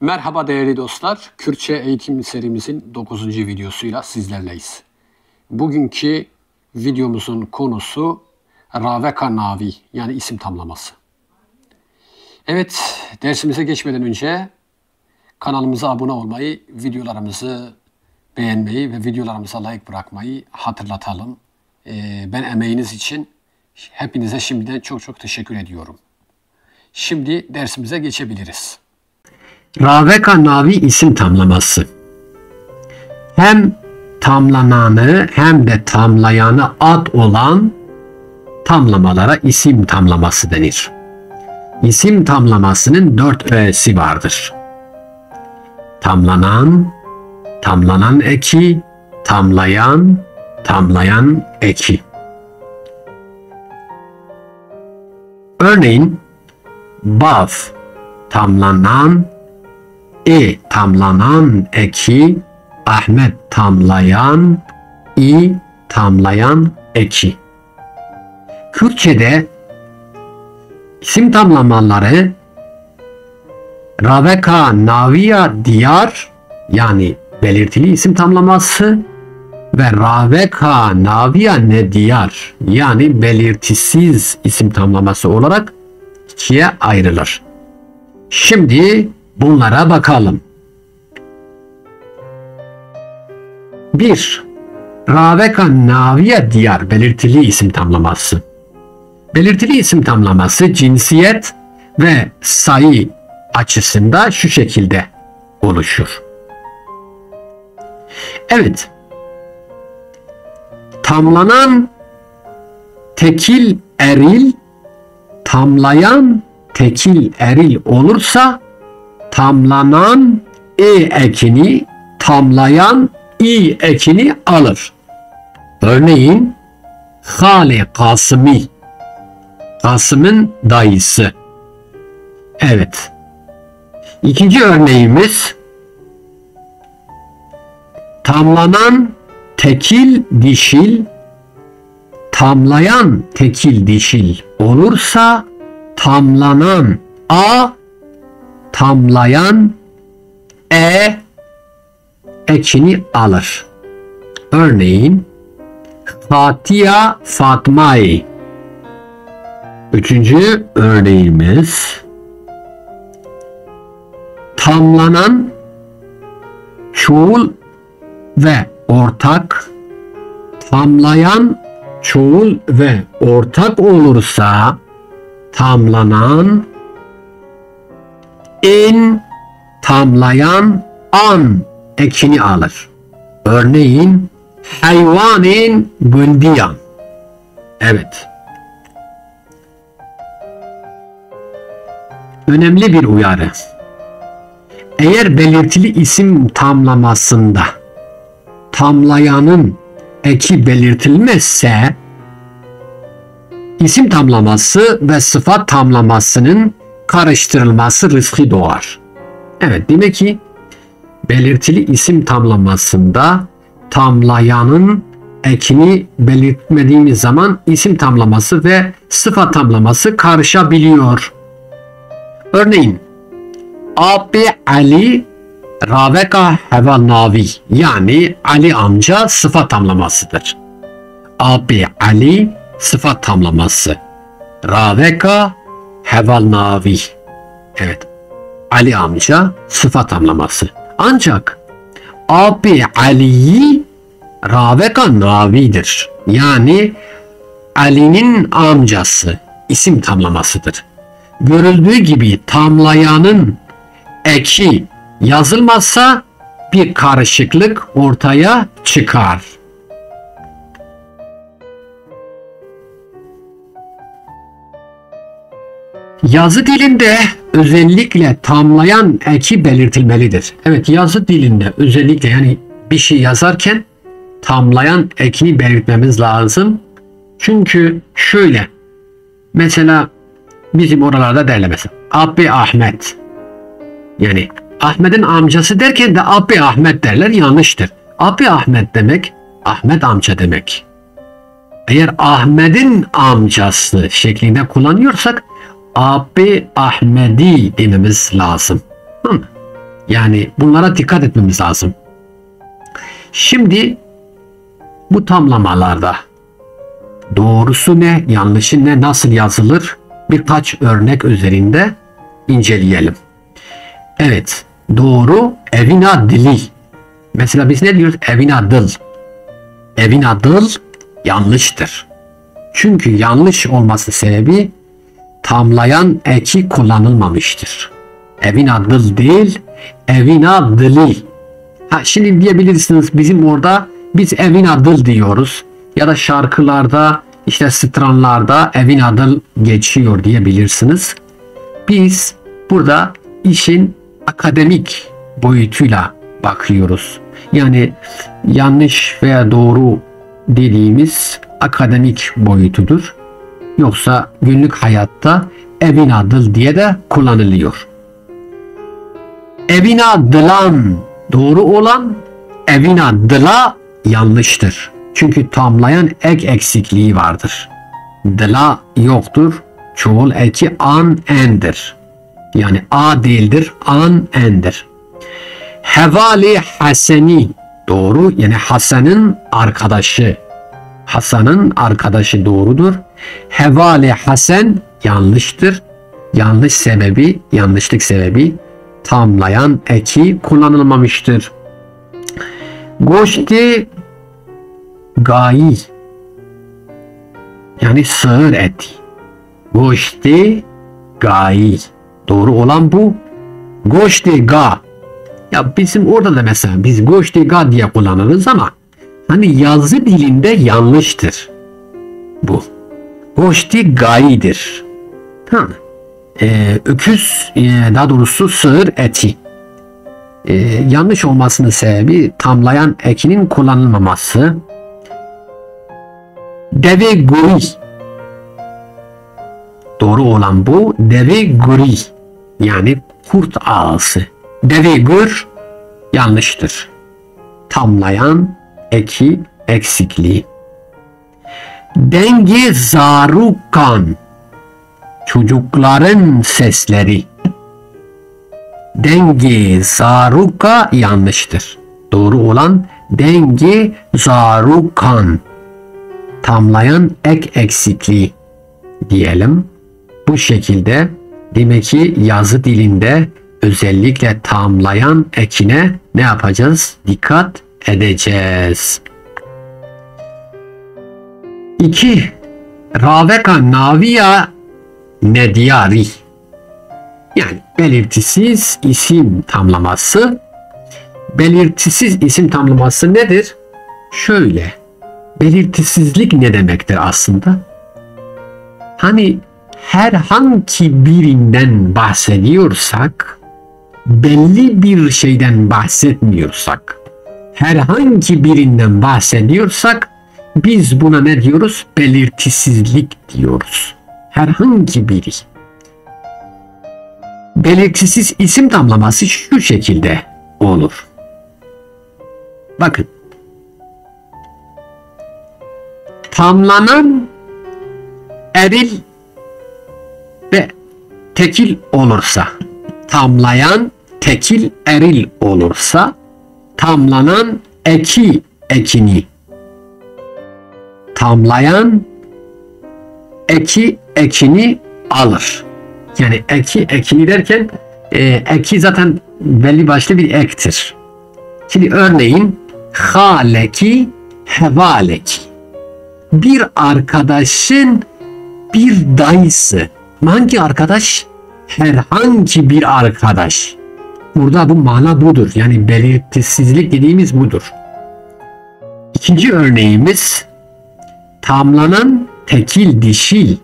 Merhaba değerli dostlar. Kürtçe eğitim serimizin 9. videosuyla sizlerleyiz. Bugünkü videomuzun konusu Raveka Navi, yani isim tamlaması. Evet, dersimize geçmeden önce kanalımıza abone olmayı, videolarımızı beğenmeyi ve videolarımıza like bırakmayı hatırlatalım. Ben emeğiniz için hepinize şimdiden çok teşekkür ediyorum. Şimdi dersimize geçebiliriz. Raveka Navi isim tamlaması. Hem tamlananı hem de tamlayanı ad olan tamlamalara isim tamlaması denir. İsim tamlamasının 4 öğesi vardır. Tamlanan, tamlanan eki, tamlayan, tamlayan eki. Örneğin bav, tamlanan, tamlanan eki, Ahmet tamlayan, tamlayan eki. Kürtçe'de isim tamlamaları Raveka Naviya diyar, yani belirtili isim tamlaması ve Raveka Naviya nediyar, yani belirtisiz isim tamlaması olarak ikiye ayrılır. Şimdi bunlara bakalım. 1. Raveka Naviya diyar belirtili isim tamlaması. Belirtili isim tamlaması cinsiyet ve sayı açısında şu şekilde oluşur. Evet. Tamlanan tekil eril, tamlayan tekil eril olursa tamlanan ekini, tamlayan ekini alır. Örneğin Hali Kasım'ı, Kasım'ın dayısı. Evet. İkinci örneğimiz tamlanan tekil dişil, tamlayan tekil dişil olursa tamlanan tamlayan ekini alır. Örneğin Fatiha Fatma'yı. Üçüncü örneğimiz tamlanan çoğul ve ortak, tamlayan çoğul ve ortak olursa tamlanan tamlayan ekini alır. Örneğin hayvanın gündiyan. Evet. Önemli bir uyarı. Eğer belirtili isim tamlamasında tamlayanın eki belirtilmezse isim tamlaması ve sıfat tamlamasının karıştırılması riski doğar. Evet, demek ki belirtili isim tamlamasında tamlayanın ekini belirtmediğimiz zaman isim tamlaması ve sıfat tamlaması karışabiliyor. Örneğin Abi Ali Raveka Heval Navi, yani Ali amca sıfat tamlamasıdır. Abi Ali sıfat tamlaması. Raveka Heval Navi. Evet. Ali amca sıfat tamlaması. Ancak Abi Ali'yi Raveka Navi'dir. Yani Ali'nin amcası isim tamlamasıdır. Görüldüğü gibi tamlayanın eki yazılmazsa bir karışıklık ortaya çıkar. Yazı dilinde özellikle tamlayan eki belirtilmelidir. Evet, yazı dilinde özellikle, yani bir şey yazarken tamlayan ekini belirtmemiz lazım. Çünkü şöyle, mesela bizim oralarda derler mesela Abi Ahmet. Yani Ahmet'in amcası derken de Abi Ahmet derler, yanlıştır. Abi Ahmet demek Ahmet amca demek. Eğer Ahmet'in amcası şeklinde kullanıyorsak Abi Ahmedi dememiz lazım. Yani bunlara dikkat etmemiz lazım. Şimdi bu tamlamalarda doğrusu ne, yanlışı ne, nasıl yazılır birkaç örnek üzerinde inceleyelim. Evet, doğru evina dili. Mesela biz ne diyoruz? Evina dıl. Evina dıl yanlıştır. Çünkü yanlış olması sebebi tamlayan eki kullanılmamıştır. Evina dıl değil, evina dıli. Şimdi diyebilirsiniz bizim orada biz evina dıl diyoruz. Ya da şarkılarda işte stranlarda evina dıl geçiyor diyebilirsiniz. Biz burada işin akademik boyutuyla bakıyoruz. Yani yanlış veya doğru dediğimiz akademik boyutudur. Yoksa günlük hayatta evina dıl diye de kullanılıyor. Evina dılan doğru olan, evina dıla yanlıştır. Çünkü tamlayan ek eksikliği vardır. Dıla yoktur. Çoğul eki an endir. Yani a değildir, an endir. Hevali haseni doğru, yani Hasan'ın arkadaşı. Hasan'ın arkadaşı doğrudur. Hevali Hasan yanlıştır. Yanlışlık sebebi tamlayan eki kullanılmamıştır. Goşti gayi yani sığır eti. Goşti gayi. Doğru olan bu. Goşti ga. Ya bizim orada da mesela biz goşti ga diye kullanırız ama hani yazı dilinde yanlıştır bu. Goşti gayidir. Tamam. Öküz daha doğrusu sığır eti. Yanlış olmasının sebebi tamlayan ekinin kullanılmaması. Deve guri. Doğru olan bu. Deve guri. Yani kurt ağası. Deve gur yanlıştır. Tamlayan eki eksikliği. Denge zarukan. Çocukların sesleri. Denge zaruka yanlıştır. Doğru olan denge zarukan. Tamlayan ek eksikliği diyelim. Bu şekilde demek ki yazı dilinde özellikle tamlayan ekine ne yapacağız? Dikkat edeceğiz. 2. Raveka naviya nediyari. Yani belirtisiz isim tamlaması. Belirtisiz isim tamlaması nedir? Şöyle. Belirtisizlik ne demektir aslında? Hani herhangi birinden bahsediyorsak, belli bir şeyden bahsetmiyorsak, herhangi birinden bahsediyorsak, biz buna ne diyoruz? Belirtisizlik diyoruz. Herhangi biri. Belirtisiz isim tamlaması şu şekilde olur. Bakın. Tamlanan eril ve tekil olursa, tamlayan tekil eril olursa, tamlanan eki ekini, tamlayan eki ekini alır. Yani eki ekini derken eki zaten belli başlı bir ektir. Şimdi örneğin haleki hevaleki. Bir arkadaşın bir dayısı. Hangi arkadaş? Herhangi bir arkadaş. Burada bu mana budur. Yani belirtisizlik dediğimiz budur. İkinci örneğimiz tamlanan tekil dişil.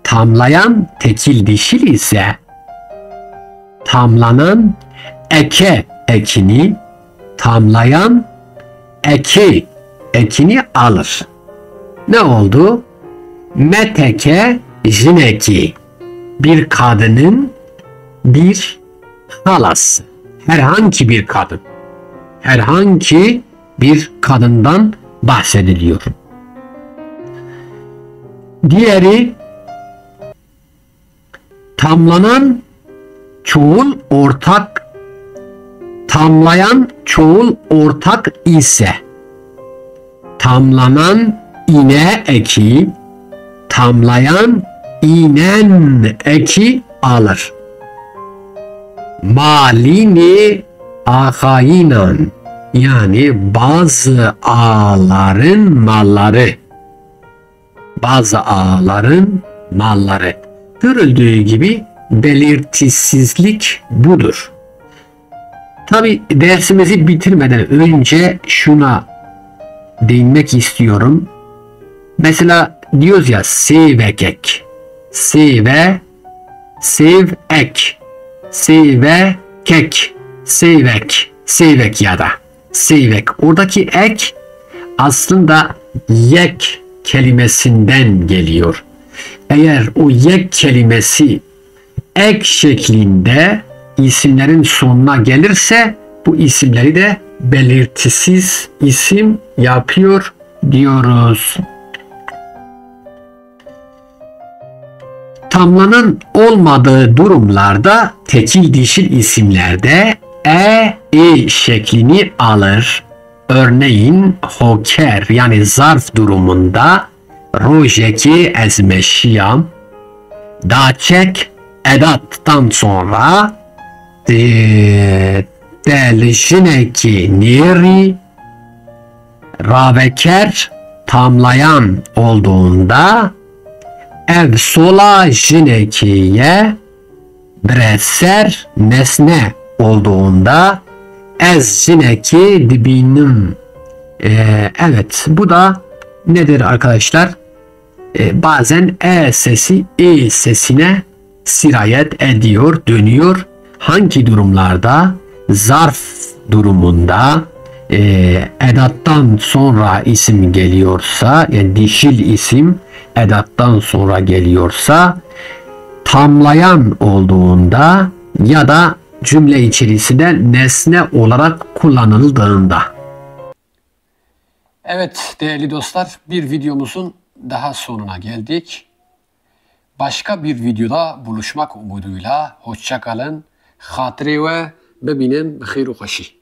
Tamlayan tekil dişil ise tamlanan eke ekini, tamlayan eki ekini alır. Ne oldu? Meteke jineki. Bir kadının bir halası. Herhangi bir kadın. Herhangi bir kadından bahsediliyor. Diğeri tamlanan çoğul ortak tamlayan çoğul ortak ise tamlanan ine eki tamlayan inen eki alır. Malini ahainan yani bazı ağaların malları. Bazı ağaların malları. Görüldüğü gibi belirtisizlik budur. Tabi dersimizi bitirmeden önce şuna değinmek istiyorum. Mesela diyoruz ya sevekek, sevek, sevekek, sevek ya da sevek. Oradaki ek aslında yek kelimesinden geliyor. Eğer o yek kelimesi ek şeklinde isimlerin sonuna gelirse bu isimleri de belirtisiz isim yapıyor diyoruz. Tamlanan olmadığı durumlarda tekil dişil isimlerde şeklini alır. Örneğin hoker yani zarf durumunda rojeki ezmeşiyam daçek edattan sonra delişineki niri raveker tamlayan olduğunda ev sola jinekiye breser nesne olduğunda ez jineki dibinim. Evet bu da nedir arkadaşlar? Bazen sesi sesine sirayet ediyor, dönüyor. Hangi durumlarda? Zarf durumunda edattan sonra isim geliyorsa, yani dişil isim edattan sonra geliyorsa, tamlayan olduğunda ya da cümle içerisinde nesne olarak kullanıldığında. Evet değerli dostlar, bir videomuzun daha sonuna geldik. Başka bir videoda buluşmak umuduyla hoşça kalın. Hatırı ve bebinin bihir u hoşi.